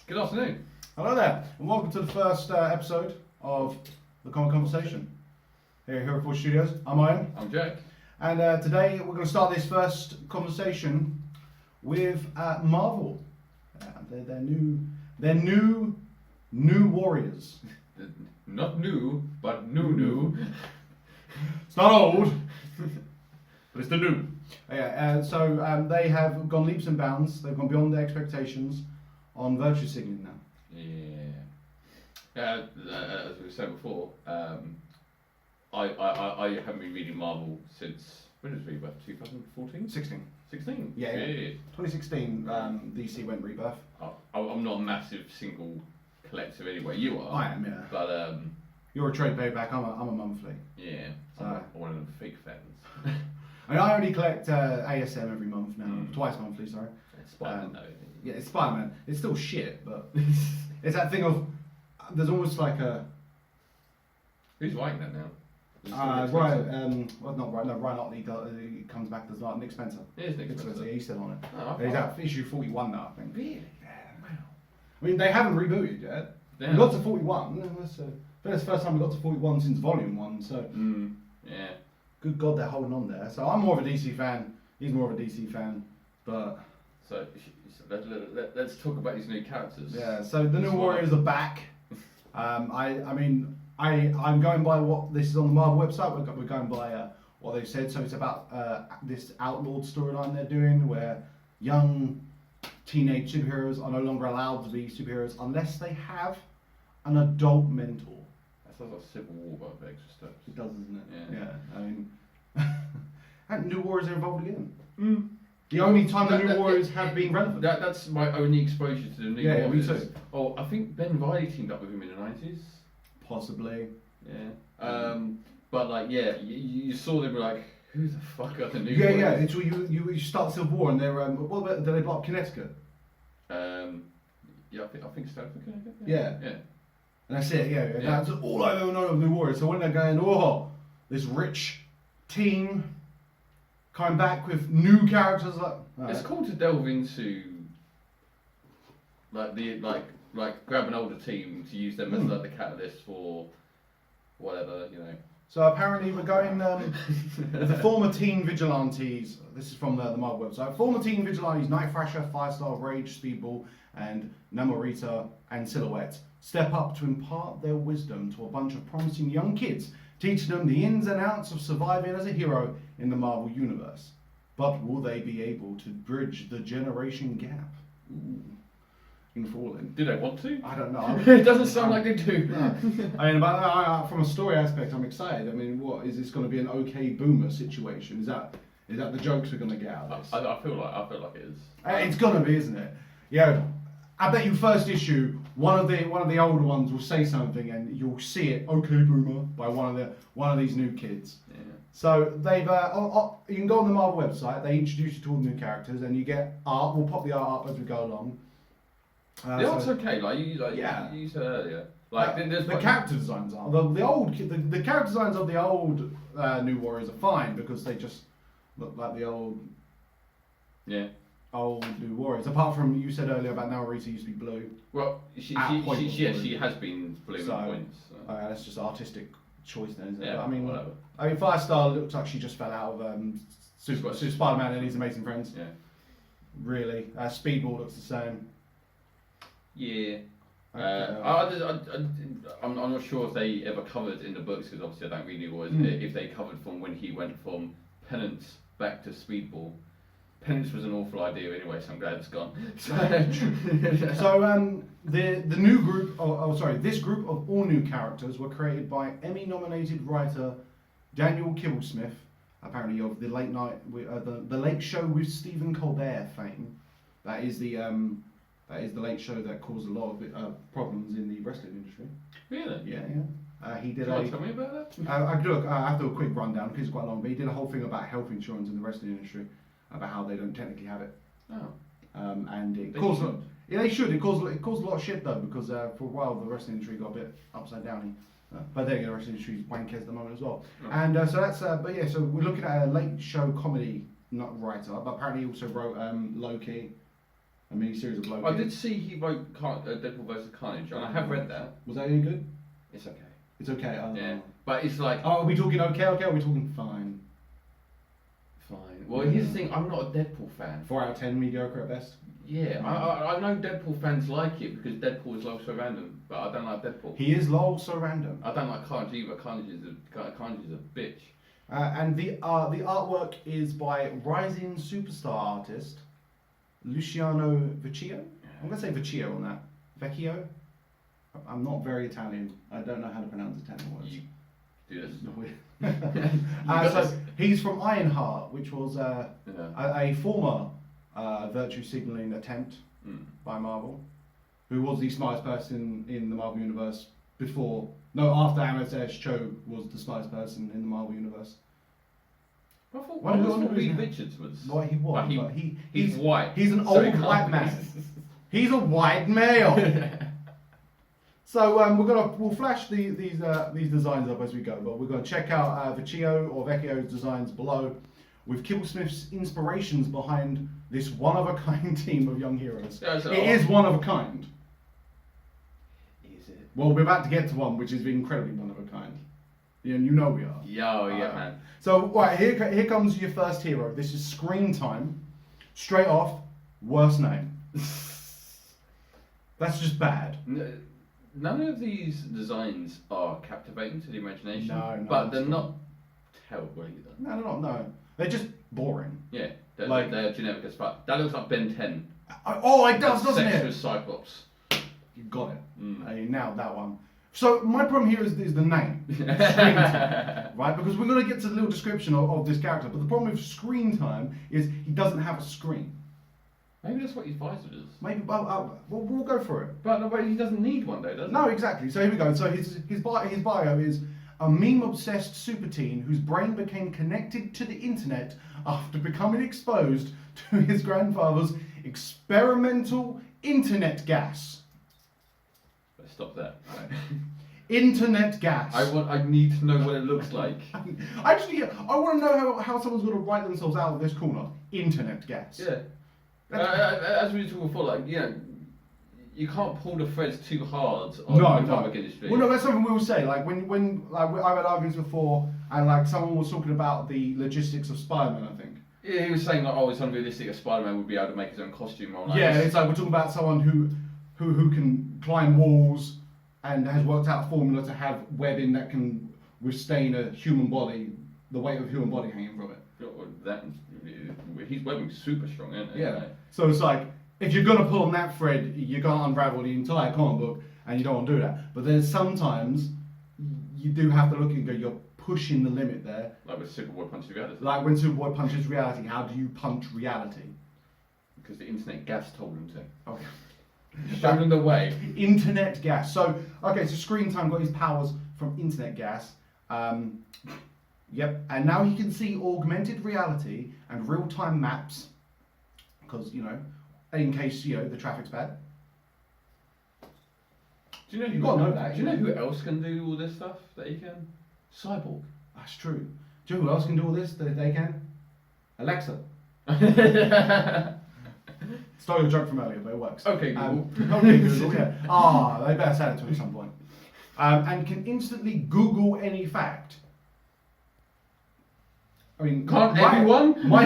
Good afternoon. Hello there, and welcome to the first episode of the Common Conversation here at HeroForge Studios. I'm Owain. I'm Jak. And today we're going to start this first conversation with Marvel. They're new warriors. Not new, but new. It's not old, but it's the new. So they have gone leaps and bounds. They've gone beyond their expectations on virtue signaling now. Yeah. As we said before, I haven't been reading Marvel since, when was Rebirth? 2014? 16? Yeah. 2016 DC went Rebirth. I'm not a massive single collector anyway. You are. I am, yeah. But you're a trade paperback. I'm a monthly. Yeah. So, I'm one of them fake fans. I only collect ASM every month now. Twice monthly, sorry. Spider-Man though. Yeah, it's Spider-Man. It's still shit, but it's that thing of there's almost like a. Who's writing that now? Ryan Otley he comes back as Nick Spencer. Yeah, it's Nick Spencer. Yeah, he's still on it. Oh, he's at issue 41 now, I think. Really? Yeah, wow. I mean, they haven't rebooted yet. Yeah. We got to 41. That's the first time we got to 41 since Volume 1. So, yeah. Good God, they're holding on there. So I'm more of a DC fan. He's more of a DC fan, but. So let's talk about these new characters. Yeah. So the new Warriors are back. I'm going by what this is on the Marvel website. We're going by what they've said. So it's about this outlawed storyline they're doing, where young teenage superheroes are no longer allowed to be superheroes unless they have an adult mentor. That sounds like Civil War, but with extra steps. It does, doesn't it? Yeah. I mean, and New Warriors are involved again. The only time the New Warriors have been relevant. That's my only exposure to the New Warriors. Yeah, me too. Oh, I think Ben Riley teamed up with him in the 90s. Possibly. Yeah. But like, yeah, you saw them like, who the fuck are the New Warriors? Yeah. It's You start Civil War and they're what about, do they block Connecticut? Yeah, I think Stanford, Connecticut. Yeah. Yeah. And that's it. Yeah. That's all I ever know of New Warriors. So when they're going, oh, this rich team coming back with new characters, It's cool to delve into like grab an older team to use them as like the catalyst for whatever, you know. So apparently we're going the former teen vigilantes. This is from the Marvel website. Former teen vigilantes Night Thrasher, Firestar, Rage, Speedball, and Namorita and Silhouette step up to impart their wisdom to a bunch of promising young kids, teaching them the ins and outs of surviving as a hero in the Marvel universe. But will they be able to bridge the generation gap? Ooh. Enthralling. Do they want to? I don't know. It doesn't sound like they do. I mean, from a story aspect, I'm excited. I mean, what is this going to be an OK Boomer situation? Is that the jokes we're going to get out of this? I feel like it is. It's going to be, isn't it? Yeah. I bet you first issue, one of the older ones will say something, and you'll see it. OK Boomer by one of these new kids. Yeah. So they've you can go on the Marvel website. They introduce you to all the new characters, and you get art. We'll pop the art up as we go along. The art's okay, you said earlier. Like the character designs are the character designs of the old New Warriors are fine because they just look like the old New Warriors. Apart from you said earlier about Namorita used to be blue. Well, she has been blue at points. So. That's just artistic choice then, isn't it? Yeah, I mean, whatever. I mean, Firestar looks like she just fell out of Spider-Man and His Amazing Friends. Yeah. Really, Speedball looks the same. Yeah. I'm not sure if they ever covered in the books, because obviously I don't really know if they covered from when he went from Penance back to Speedball. Penance was an awful idea anyway, so I'm glad it's gone. So the new group, this group of all new characters were created by Emmy-nominated writer Daniel Kibblesmith, apparently of the the Late Show with Stephen Colbert fame. That is the Late Show that caused a lot of problems in the wrestling industry. Really? Yeah. He did. Can you tell me about that? I have to do a quick rundown because it's quite long. But he did a whole thing about health insurance in the wrestling industry, about how they don't technically have it. Oh. And it caused. Yeah, they should. It caused a lot of shit though, because for a while the wrestling industry got a bit upside down. But then the wrestling industry is wankers at the moment as well. Oh. And so that's. So we're looking at a Late Show comedy writer, but apparently he also wrote Loki. a mini-series of Loki. I did see he wrote Deadpool vs Carnage, and I have read that. Was that any good? It's okay. It's okay. Yeah, but it's like. Oh, are we talking okay? Okay, or are we talking fine? Fine. Well, here's the thing. I'm not a Deadpool fan. 4 out of 10, mediocre at best. Yeah, I know Deadpool fans like it because Deadpool is so random, but I don't like Deadpool. He is so random. I don't like Carnage either. Carnage is a bitch. And the artwork is by rising superstar artist Luciano Vecchio. I'm going to say Vecchio on that. Vecchio? I'm not very Italian. I don't know how to pronounce Italian words. You do this. So he's from Ironheart, which was a former virtue signaling attempt by Marvel, who was the smartest person in the Marvel Universe after Amos Cho was the smartest person in the Marvel Universe. I thought Reed Richards was. Well, he was, but he's white. He's an old white man. He's a white male. So we'll flash these designs up as we go, but we're going to check out Vecchio's designs below, with Kibblesmith's inspirations behind this one-of-a-kind team of young heroes. Yeah, it is one of a kind. Is it? Well, we're about to get to one which is incredibly one of a kind. Yeah, you know we are. Yeah, man. So, right, here comes your first hero. This is Screen Time. Straight off, worst name. That's just bad. None of these designs are captivating to the imagination. No, but they're not terrible either. No, they're not. No, they're just boring. Yeah, they're generic as fuck. That looks like Ben 10. It does, doesn't Sex it? with Cyclops. You got it. You nailed that one. So my problem here is the name, Screen Time, right? Because we're going to get to the little description of this character, but the problem with Screen Time is he doesn't have a screen. Maybe that's what his visor is. Maybe, we'll go for it. But he doesn't need one though, does he? No, exactly. So here we go. So his bio is a meme-obsessed super teen whose brain became connected to the internet after becoming exposed to his grandfather's experimental internet gas. Let's stop that. Right. Internet gas. I need to know what it looks like. Actually, I want to know how someone's going to write themselves out of this corner. Internet gas. Yeah. As we were talking before, you can't pull the threads too hard on the comic industry. Well, no, that's something we will say. When I've had arguments before, and someone was talking about the logistics of Spider-Man, I think. Yeah, he was saying it's unrealistic that Spider-Man would be able to make his own costume. It's like we're talking about someone who can climb walls and has worked out a formula to have webbing that can withstand a human body, the weight of a human body hanging from it. His webbing's super strong, isn't it? Yeah. So it's like, if you're going to pull on that thread, you're going to unravel the entire comic book, and you don't want to do that. But there's sometimes you do have to look and go, you're pushing the limit there. Like with Superboy punches reality. Like when Superboy punches reality, how do you punch reality? Because the internet gas told him to. Okay. Showed him the way. Internet gas. So Screen Time got his powers from internet gas. Yep, and now he can see augmented reality and real-time maps, because, in case, the traffic's bad. Do you know You've got to know that. Do you know who else can do all this stuff that he can? Cyborg. That's true. Do you know who else can do all this that they can? Alexa. Stole a joke from earlier, but it works. Okay, Google. Okay, Google, yeah. They better say it to me at some point. And can instantly Google any fact. I mean, can't everyone? My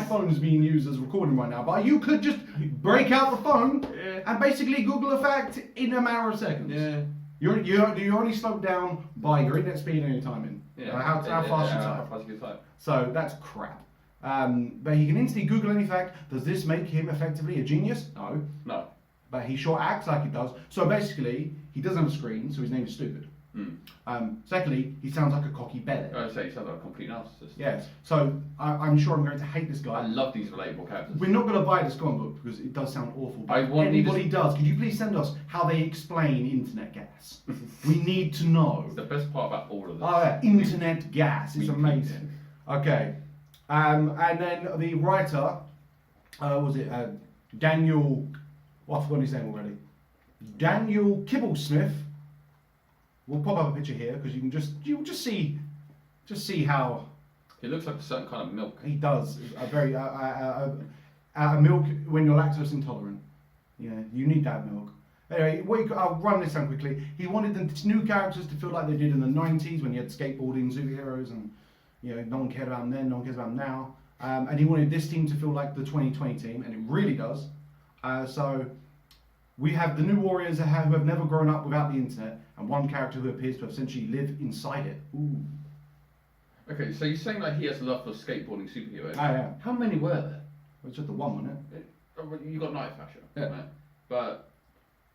phone is being used as a recording right now, but you could just break out the phone and basically Google a fact in a matter of seconds. Yeah. You're only slowed down by your internet speed and your timing. Yeah. How fast you type. So that's crap. But he can instantly Google any fact. Does this make him effectively a genius? No. No. But he sure acts like he does. So basically, he doesn't have a screen, so his name is stupid. Secondly, he sounds like a cocky belly. I would say he sounds like a complete narcissist. Yes. So I'm sure I'm going to hate this guy. I love these relatable characters. We're not going to buy this comic book because it does sound awful. But I want anybody does, could you please send us how they explain internet gas? We need to know. It's the best part about all of this. Oh yeah, internet gas. It's amazing. Okay. And then the writer, was it Daniel? Well, I forgot his name already. Daniel Kibblesmith. We'll pop up a picture here because you'll just see how He looks like a certain kind of milk. he does. A very milk when you're lactose intolerant. Yeah, you need that milk. Anyway, I'll run this down quickly. He wanted the new characters to feel like they did in the 90s when you had skateboarding superheroes and no one cared about them then, no one cares about them now. And he wanted this team to feel like the 2020 team, and it really does. So we have the new warriors who have never grown up without the internet, and one character who appears to essentially live inside it. Ooh. Okay, so you're saying like he has a love for skateboarding superheroes. Yeah. How many were there? It's just the one, wasn't it? You got Night Fashion, Yeah. right? But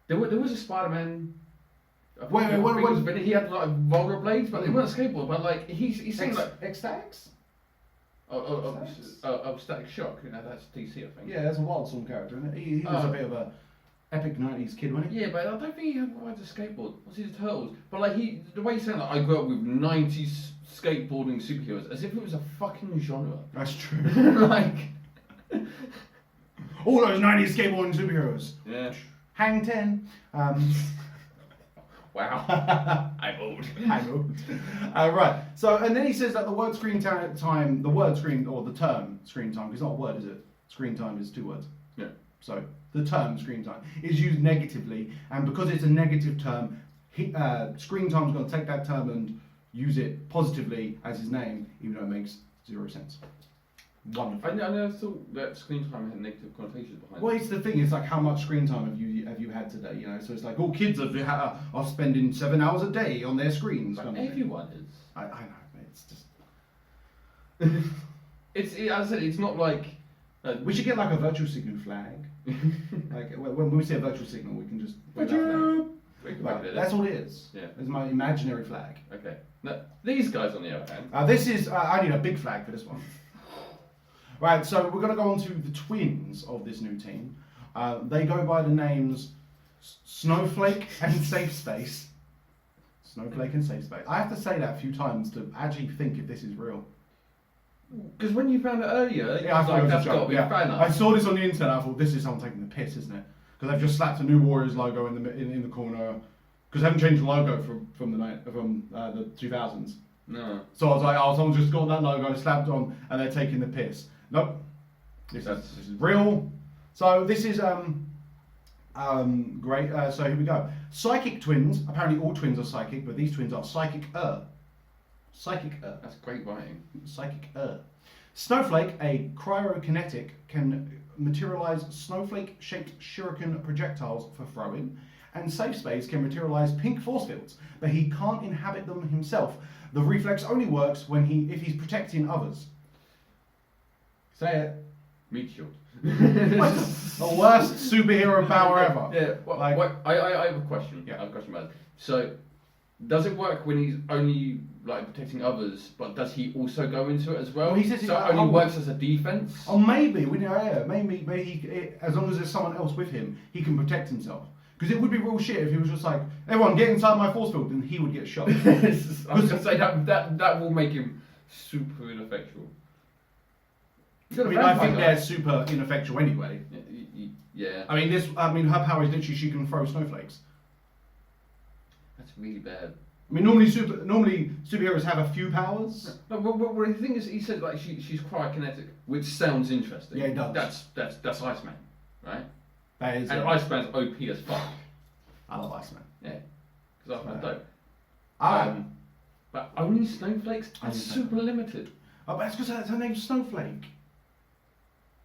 there was a Spider-Man. Wait, he had like rollerblades, but they weren't skateboard. But like he's saying like X-Stacks? Static Shock. That's DC, I think. Yeah, that's a Wildstorm character, isn't it? He was a bit of a epic 90s kid, wasn't he? Yeah, but I don't think he rides a skateboard. What's his Turtles? But like the way he's saying that I grew up with 90s skateboarding superheroes, as if it was a fucking genre. That's true. Like all those 90s skateboarding superheroes. Yeah. Hang 10. Wow. I'm old. I'm old. Right. So, and then he says that the word screen time, or the term screen time, because it's not a word, is it? Screen time is 2 words. Yeah. So, the term screen time is used negatively, and because it's a negative term, screen time is going to take that term and use it positively as his name, even though it makes 0 sense. Wonderful. I never thought that screen time had negative connotations behind Well, it. it's the thing. It's like how much screen time have you had today? So it's like all kids are spending 7 hours a day on their screens. But everyone is. I know. It's just. As I said, it's not like. We should get like a virtual signal flag. Like when we say a virtual signal, we can just. That's all it is. Yeah. It's my imaginary flag. Okay. Now, these guys on the other hand. This is. I need a big flag for this one. Right, so we're going to go on to the twins of this new team. They go by the names Snowflake and Safe Space. Snowflake and Safe Space. I have to say that a few times to actually think if this is real. Because when you found it earlier, I thought it was that's a got to joke. be a fan art. I saw this on the internet. I thought this is someone taking the piss, isn't it? Because they've just slapped a new Warriors logo in the corner. Because they haven't changed the logo from the 2000s. No. So I was like, someone's just got that logo slapped on, and they're taking the piss. Nope. This is real. So this is great. So here we go. Psychic twins. Apparently all twins are psychic, but these twins are psychic-er. Psychic-er. That's great writing. Psychic-er. Snowflake, a cryokinetic, can materialize snowflake-shaped shuriken projectiles for throwing, and Safe Space can materialize pink force fields, but he can't inhabit them himself. The reflex only works if he's protecting others. Say it. Meat shield. The worst superhero power ever. Yeah. Well, I have a question. Yeah, I have a question about it. So, does it work when he's only like protecting others, but does he also go into it as well? Well, he says so it only works as a defense. Oh, maybe. Maybe as long as there's someone else with him, he can protect himself. Because it would be real shit if he was just like, everyone get inside my force field, and he would get shot. I was going to say that will make him super ineffectual. I think they're super ineffectual anyway. Yeah. I mean, her power is literally she can throw snowflakes. That's really bad. I mean, normally superheroes have a few powers. No, well, the thing is, he said like she's cryokinetic, which sounds interesting. Yeah, it does. That's Iceman, right? That is. And Iceman's OP as fuck. I love Iceman. Yeah, because Iceman's dope. But only snowflakes? That's super limited. Oh, but that's because her name's Snowflake.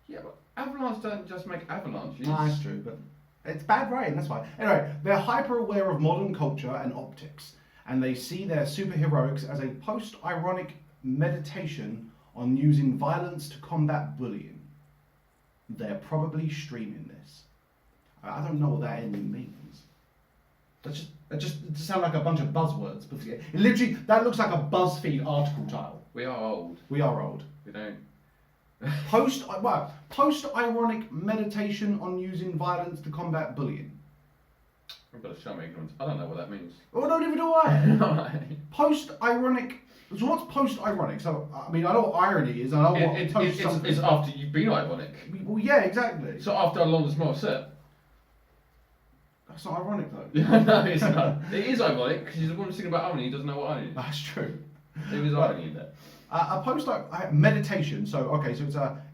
Yeah, but Avalanche don't just make avalanches. No, that's true, but it's bad writing, that's why. Anyway, they're hyper aware of modern culture and optics, and they see their superheroics as a post-ironic meditation on using violence to combat bullying. They're probably streaming this. I don't know what that ending means. That just sound like a bunch of buzzwords put together. It literally, that looks like a BuzzFeed article title. We are old. We are old. We don't. Post-ironic meditation on using violence to combat bullying. I've got to show my ignorance. I don't know what that means. Oh, no, neither do I. Alright. Post-ironic. So what's post-ironic? So, I mean, I know what irony is, and I know what post something. It's after you've been ironic. Well, yeah, exactly. So after a long and small set. That's not ironic, though. No, it's not. It is ironic, because he's a woman singing about irony, he doesn't know what irony is. That's true. There is irony in there. A post meditation. So okay, so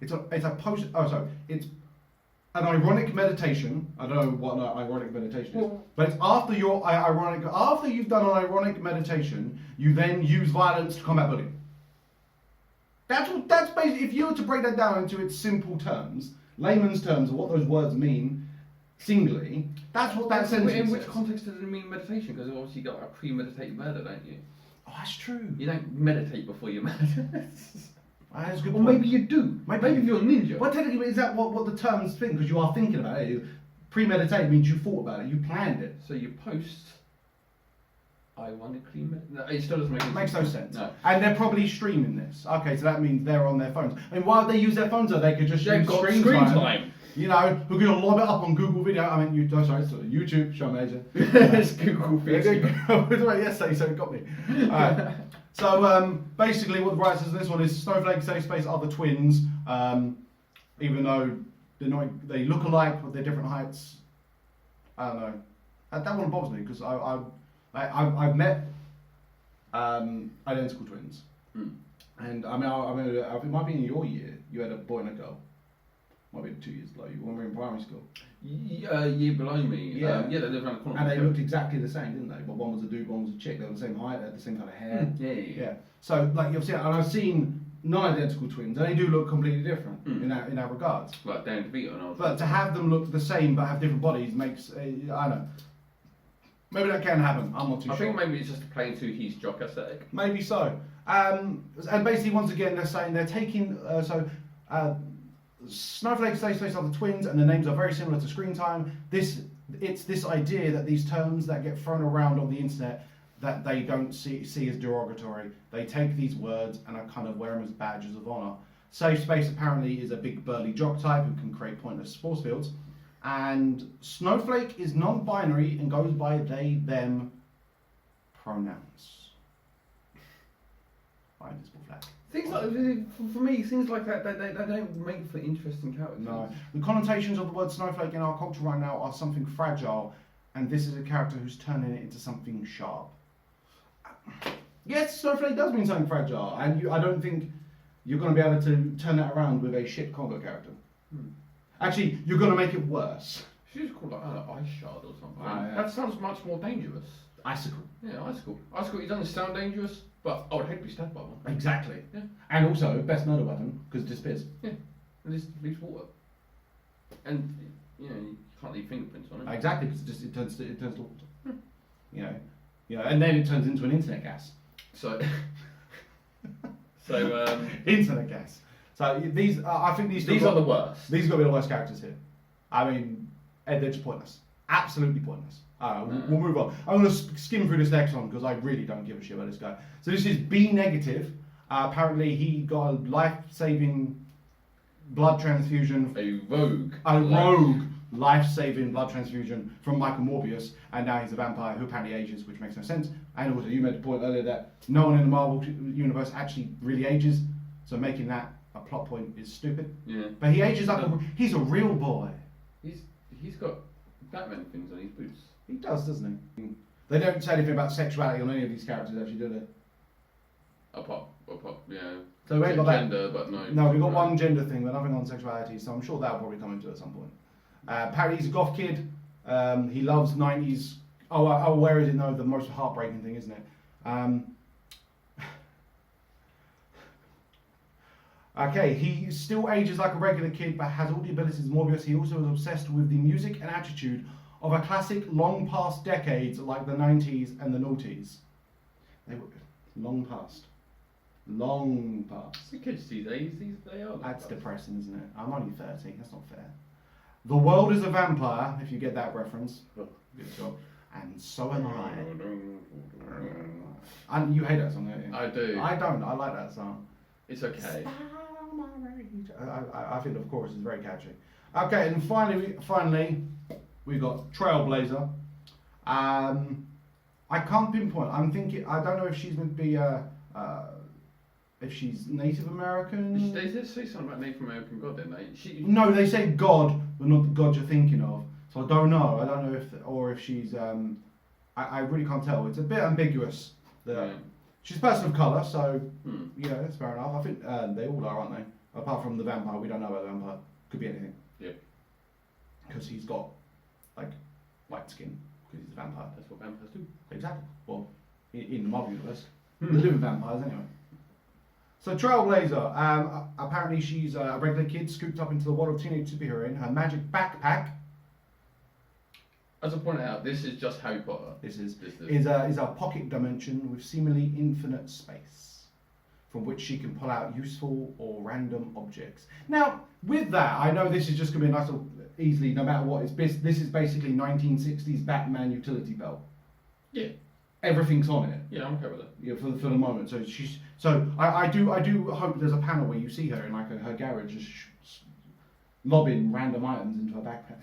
it's a post. Oh, so it's an ironic meditation. I don't know what an ironic meditation is, but it's after your ironic. After you've done an ironic meditation, you then use violence to combat bullying. That's basically. If you were to break that down into its simple terms, layman's terms of what those words mean, singly, that's what that sentence is. In which context does it mean meditation? Because obviously you got a premeditated murder, don't you? Oh, that's true. You don't meditate before you murder. That's a good Or point. maybe you do. Maybe if you're a ninja. Well, technically, is that what the terms think? Because you are thinking about it. Premeditated means you thought about it, you planned it. So you post ironically. No, it still doesn't make any Makes no sense. No. And they're probably streaming this. Okay, so that means they're on their phones. I mean, why would they use their phones? Though they could just use screen time. You know, we're going to lob it up on Google Video. I mean, YouTube. Show major. It's Google Video. Yesterday, so it got me. Alright. So basically, what the writer says in this one is Snowflake, Safe Space are the twins, even though they look alike, but they're different heights. I don't know. That one bothers me because I've met identical twins, and I mean, it might be in your year. You had a boy and a girl. Might be 2 years below you when we were in primary school. Year below me. Yeah, they lived around the corner. And they looked exactly the same, didn't they? But one was a dude, one was a chick. They were the same height, they had the same kind of hair. Yeah. So like you've seen, and I've seen non-identical twins, and they do look completely different in that regards. Like Dan DeVito and all. But to have them look the same but have different bodies makes I don't know. Maybe that can happen. I'm not too sure. I think maybe it's just to play into his jock aesthetic. Maybe so. And basically, once again, they're saying they're taking Snowflake, Safe Space are the twins, and the names are very similar to Screen Time. It's this idea that these terms that get thrown around on the internet that they don't see as derogatory. They take these words and are kind of wear them as badges of honour. Safe Space apparently is a big burly jock type who can create pointless force fields. And Snowflake is non-binary and goes by they, them pronouns. By invisible flag. Things like, for me, things like that, they don't make for interesting characters. No. The connotations of the word snowflake in our culture right now are something fragile, and this is a character who's turning it into something sharp. Yes, snowflake does mean something fragile, and I don't think you're going to be able to turn that around with a shit Congo character. Actually, you're going to make it worse. You should just call it ice shard or something. Yeah. That sounds much more dangerous. Icicle. Yeah, icicle. Icicle, it doesn't sound dangerous, but I would hate to be stabbed by one. Exactly. Yeah. And also, best murder weapon, because it disappears. Yeah, and this leaves water. And, you can't leave fingerprints on it. Exactly, because it turns to water. And then it turns into an internet gas. So, internet gas. So these, I think these are the worst. These have got to be the worst characters here. I mean, they're just pointless. Absolutely pointless. We'll move on. I'm going to skim through this next one because I really don't give a shit about this guy. So this is B negative. Apparently he got a life-saving blood transfusion. A rogue Life-saving blood transfusion from Michael Morbius, and now he's a vampire who apparently ages, which makes no sense. And also, you made the point earlier that no one in the Marvel universe actually really ages, so making that a plot point is stupid. Yeah. But he ages up. He's a real boy. He's got Batman things on his boots. He does, doesn't he? They don't say anything about sexuality on any of these characters, actually, do they? Apart, yeah. So we ain't got that. Gender, but no. No, we've got one gender thing, but nothing on sexuality, so I'm sure that'll probably come into it at some point. Apparently he's a goth kid. He loves 90s. Where is it? No, the most heartbreaking thing, isn't it? Okay, he still ages like a regular kid, but has all the abilities of Morbius. He also is obsessed with the music and attitude of a classic long past decades like the 90s and the noughties. They were long past. Long past. The kids these days, they are. That's depressing, isn't it? I'm only 30, that's not fair. The world is a vampire, if you get that reference. Good job. And so am I. And you hate that song, don't you? I do. I don't, I like that song. It's okay. I think the chorus is very catchy. Okay, and finally, we've got Trailblazer. I can't pinpoint. I'm thinking. I don't know if she's going to be if she's Native American. They did say something about Native American god, didn't they? No, they say God, but not the God you're thinking of. So I don't know. I don't know if she's. I really can't tell. It's a bit ambiguous. She's a person of colour, so yeah, that's fair enough. I think they all are, aren't they? Apart from the vampire, we don't know about the vampire. Could be anything. Yep. Because he's got like white skin because he's a vampire. That's what vampires do. Exactly. Well, in the Marvel universe, the living vampires anyway. So Trailblazer, apparently she's a regular kid scooped up into the world of teenage superhero in her magic backpack. As I pointed out, this is just Harry Potter. This is a pocket dimension with seemingly infinite space, from which she can pull out useful or random objects. Now, with that, I know this is just going to be a nice little, easily, no matter what, this is basically 1960s Batman utility belt. Yeah. Everything's on it. Yeah, I'm okay with it. Yeah, for the moment. So I do hope there's a panel where you see her in like her garage just lobbing random items into her backpack.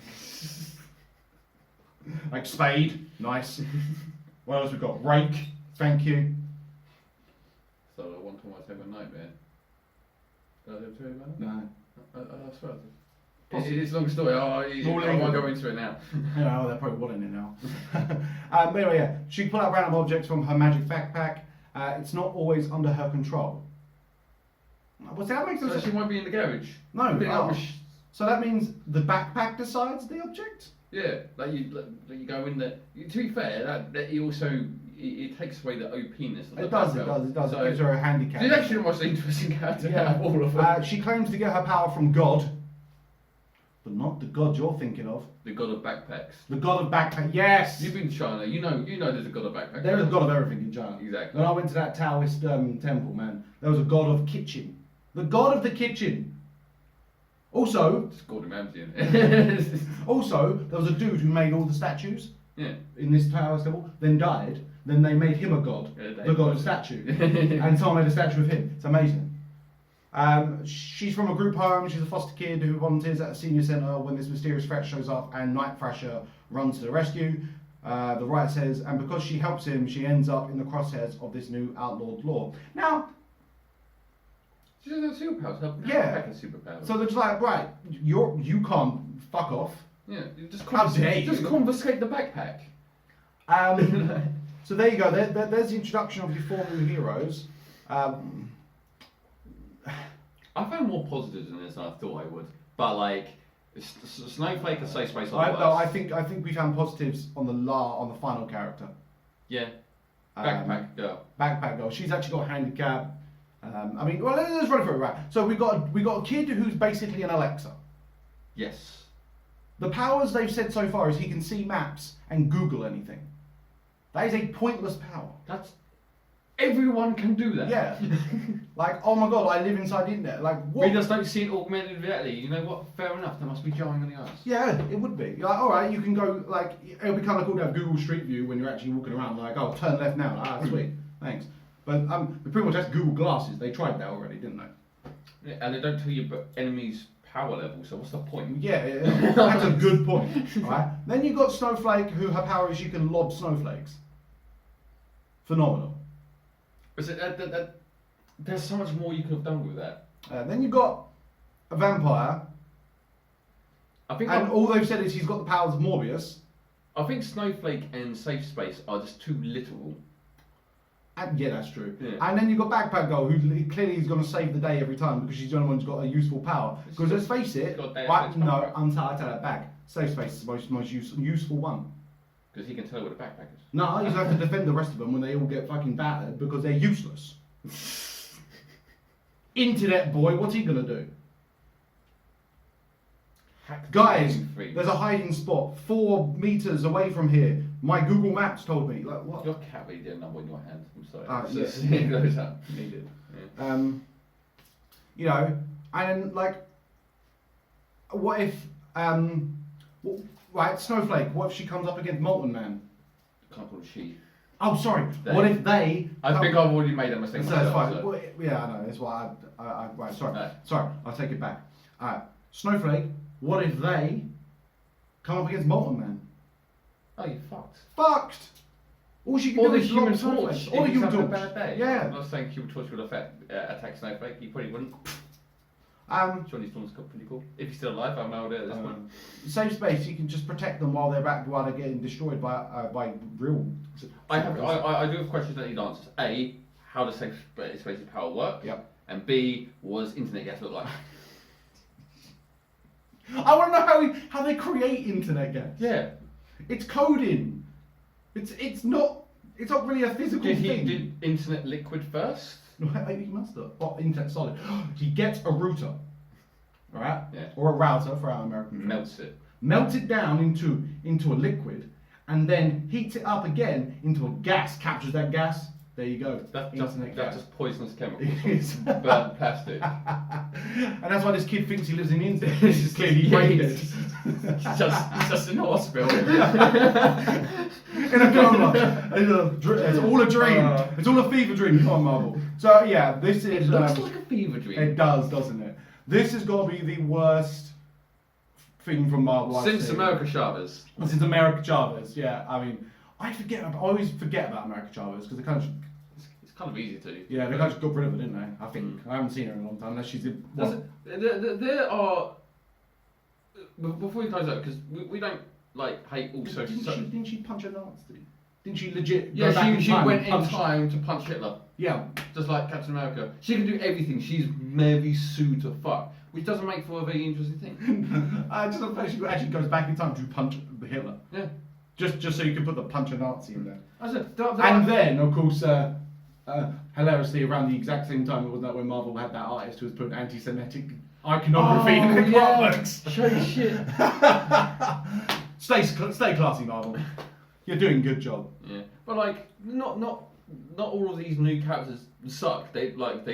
Like spade, nice. What else we got? Rake, thank you. So one time I had a nightmare. Did I ever tell you about it? No. I swear. It's a long story. I won't go into it now. Yeah, they're probably wanting it now. But anyway, yeah, she can pull out random objects from her magic backpack. It's not always under her control. What's that makes So sense? she might be in the garage. No. So that means the backpack decides the object? Yeah, like you go in there. To be fair, that he also it takes away the OP-ness of the It does. So It gives her a handicap. she's actually the most interesting character out of all of them. She claims to get her power from God, but not the God you're thinking of. The god of backpacks. The God of backpack. Yes. You've been to China. You know there's a god of backpacks. There is a God of everything in China. Exactly. When I went to that Taoist temple, man, there was a God of kitchen. The God of the kitchen. Also, Just Gordon Ramsay in it. also, there was a dude who made all the statues Yeah. in this Taoist temple, then died. Then they made him a god, Yeah, the god of statue, and someone made a statue of him. It's amazing. She's from a group home. She's a foster kid who volunteers at a senior centre when this mysterious threat shows up and Night Thrasher runs to the rescue. The writer says, and because she helps him, she ends up in the crosshairs of this new outlawed law. Now, She doesn't have superpowers. Her Yeah. backpack has superpowers. so they're just like, right, you can't fuck off. Yeah. You just How dare you? Just confiscate the backpack. So there you go. There's the introduction of your 4 new heroes. I found more positives in this than I thought I would. But like, Snowflake and Safe Space are the I worst. think we found positives on the final character. Yeah. Backpack girl. Backpack girl. She's actually got a handicap. I mean, well, let's run through it, right? So we got a kid who's basically an Alexa. Yes. The powers they've said so far is he can see maps and Google anything. That is a pointless power. That's everyone can do that. Yeah. Like, oh my god, I live inside the internet. Like, what? We just don't see it augmented reality. You know what? Fair enough. There must be jarring on the eyes. Yeah, it would be. You're like, all right, you can go, like, it'll be kind of cool to have Google Street View when you're actually walking around, like, oh, turn left now. Ah, sweet, thanks. But pretty much that's Google Glasses. They tried that already, didn't they? Yeah, and they don't tell you about enemies' power level, so what's the point? Yeah, that's a good point. Right? Then you've got Snowflake, who her power is she can lob snowflakes. Phenomenal. But there's so much more you could have done with that. Then you've got a vampire, I think and all they've said is he's got the powers of Morbius. I think Snowflake and Safe Space are just too literal. And yeah, that's true. Yeah. And then you've got Backpack Girl, who clearly is going to save the day every time because she's the only one who's got a useful power. Because let's face it, right? No, I tell that back. Safe Space is the most useful one. Because he can tell where the backpack is. No, you have to defend the rest of them when they all get fucking battered because they're useless. Internet boy, what's he gonna do? Guys, there's a hiding spot 4 meters away from here. My Google Maps told me. Like what? Your cat really did a number in your hand. I'm sorry. Yes. It goes up. He did. Yeah. You know, and then like, what if right, Snowflake? What if she comes up against Molten Man? Can't call it she. Oh, sorry. They. What if they? I think I've already made a mistake. So that's myself, fine. so. Well, yeah, I know. That's why I right. Sorry. No. Sorry. I'll take it back. Alright. Snowflake. What if they come up against Molten Man? Oh, you fucked. Fucked. All she can Or do the is Human lob Snowflake. Torch. Or the If he's Human having a Torch. bad day. Yeah. I'm not saying Human Torch would attack Snowflake. He probably wouldn't. Johnny Storm's pretty cool. If he's still alive, I'm out there at this point. Safe space. You can just protect them while they're getting destroyed by real. I do have questions that need answers. A, how does space power work? Yep. And B, what does internet gas look like? I want to know how they create internet gas. Yeah. It's coding. It's not really a physical Did thing. he did internet liquid first? He must have. Oh, internet solid. He gets a router, right? Yeah. Or a router for our American. Melts it. Melts it down into a liquid, and then heats it up again into a gas. Captures that gas. There you go. That's Internet gas. just poisonous chemicals. It's Burnt plastic. And that's why this kid thinks he lives in India. He's clearly brain dead. He's just in the hospital. In a coma. It's all a dream. It's all a fever dream. Come on, Marvel. So yeah, this is. It looks like a fever dream. It does, doesn't it? This has got to be the worst thing from Marvel I've Since seen. America Chavez. Since America Chavez, yeah. I mean, I always forget about America Chavez because they kind of. It's kind of easy to. Yeah, they kind of just got rid of her, didn't they? I think. I haven't seen her in a long time unless she's in. There are. Before we close out, because we don't hate also. Didn't she punch a Nazi? Didn't she legit? Yeah, go back she in time went and in punch- time to punch Hitler. Yeah. Just like Captain America. She can do everything. She's Mary Sue to fuck. Which doesn't make for a very interesting thing. I just love that she actually goes back in time to punch Hitler. Yeah. Just so you can put the punch a Nazi in there. I said, And then, of course, hilariously, around the exact same time, wasn't that when Marvel had that artist who was putting anti-Semitic iconography in their artworks? Show shit. Stay classy, Marvel. You're doing a good job. Yeah. But not all of these new characters suck. They don't.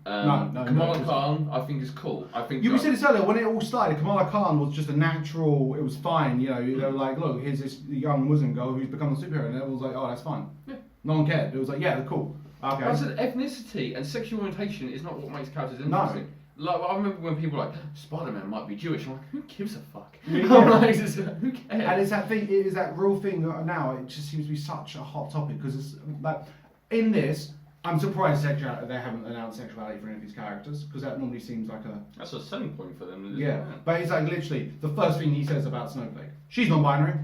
No, Kamala Khan, I think is cool. I think. You said this earlier, when it all started, Kamala Khan was just a natural, it was fine, you know, they were like, look, here's this young Muslim girl who's become a superhero, and everyone was like, oh, that's fine. Yeah. No one cared. It was like, yeah, cool. Okay. I said ethnicity and sexual orientation is not what makes characters interesting. No. Like, I remember when people were like, Spider-Man might be Jewish. I'm like, who gives a fuck? Yeah. I'm like, who cares? And it's that thing, it is that real thing now, it just seems to be such a hot topic, because it's like, in this, I'm surprised they haven't announced sexuality for any of these characters, because that normally seems like a... That's a selling point for them. Isn't Yeah, it? but it's like literally, the first thing he says about Snowflake, she's non-binary.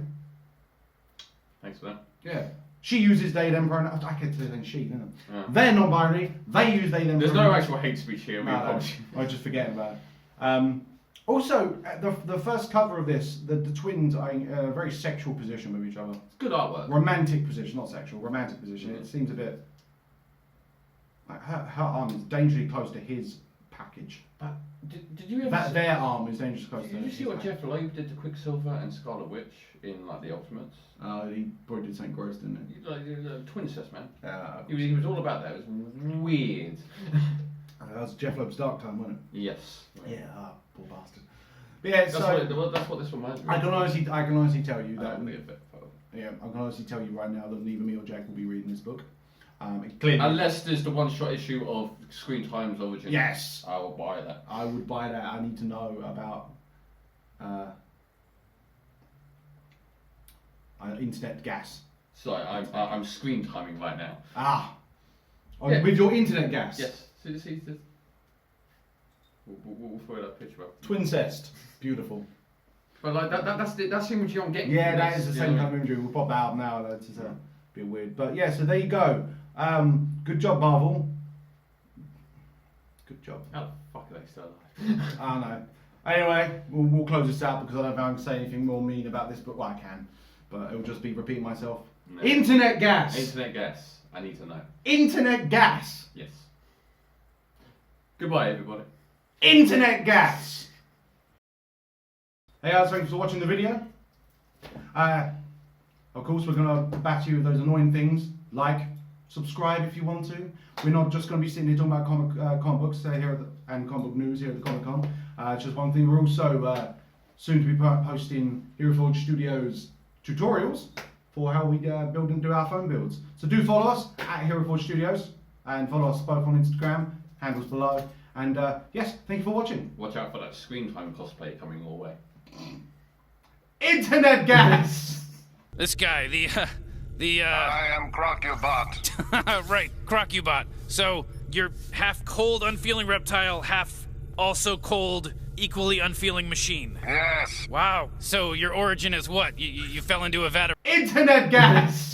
Thanks for that. Yeah. She uses they, them pronouns. I could say then she, didn't I? Yeah. They're non-binary, they use they, them There's pronouns. no actual hate speech here. We apologize. I was just forgetting about it. Also, the first cover of this, the twins are in a very sexual position with each other. It's good artwork. Romantic position, not sexual, romantic position. Yeah. It seems a bit... Like her arm is dangerously close to his package. But did you ever Their arm is dangerously close to Did you his see what package. Jeff Loeb did to Quicksilver and Scarlet Witch in the Ultimates? He probably did something gross, didn't he? Twin cess, man. Uh, He was all about that. It was weird. that was Jeff Loeb's Dark Time, wasn't Yes. it? Yeah, poor bastard. But yeah, That's what this reminds me. I can honestly tell you That that. would be a bit. Yeah, I can honestly tell you right now that neither me or Jack will be reading this book. Clearly. Unless there's the one-shot issue of Screen Time's origin. Yes. I will buy that. I would buy that. I need to know about internet gas. Sorry, I'm screen timing right now. Yeah. With your internet gas. Yes. See this. We'll throw that picture up. Twincest. Beautiful. But that's the imagery I'm getting. Yeah, from that this, is the same kind of imagery. We'll pop out now. That's just a bit weird. But yeah, so there you go. Good job, Marvel. Good job. How the fuck are they still alive? I don't know. Anyway, we'll close this out because I don't think I can say anything more mean about this book. Well, I can, but it'll just be repeating myself. No. Internet gas. Internet gas. I need to know. Internet gas. Yes. Goodbye, everybody. Internet gas. Hey guys, thanks for watching the video. Of course, we're going to batter you with those annoying things. Like, subscribe if you want to. We're not just going to be sitting here talking about comic books here and comic book news here at the Comic Con. It's just one thing. We're also soon to be posting HeroForge Studios tutorials for how we build and do our phone builds. So do follow us at HeroForge Studios and follow us both on Instagram, handles below. And yes, thank you for watching. Watch out for that Screen Time cosplay coming your way. Internet gas! This guy, I am Crocubot. right, Crocubot. So, you're half cold, unfeeling reptile, half also cold, equally unfeeling machine. Yes. Wow. So, your origin is what? You fell into a vat of... Internet gas!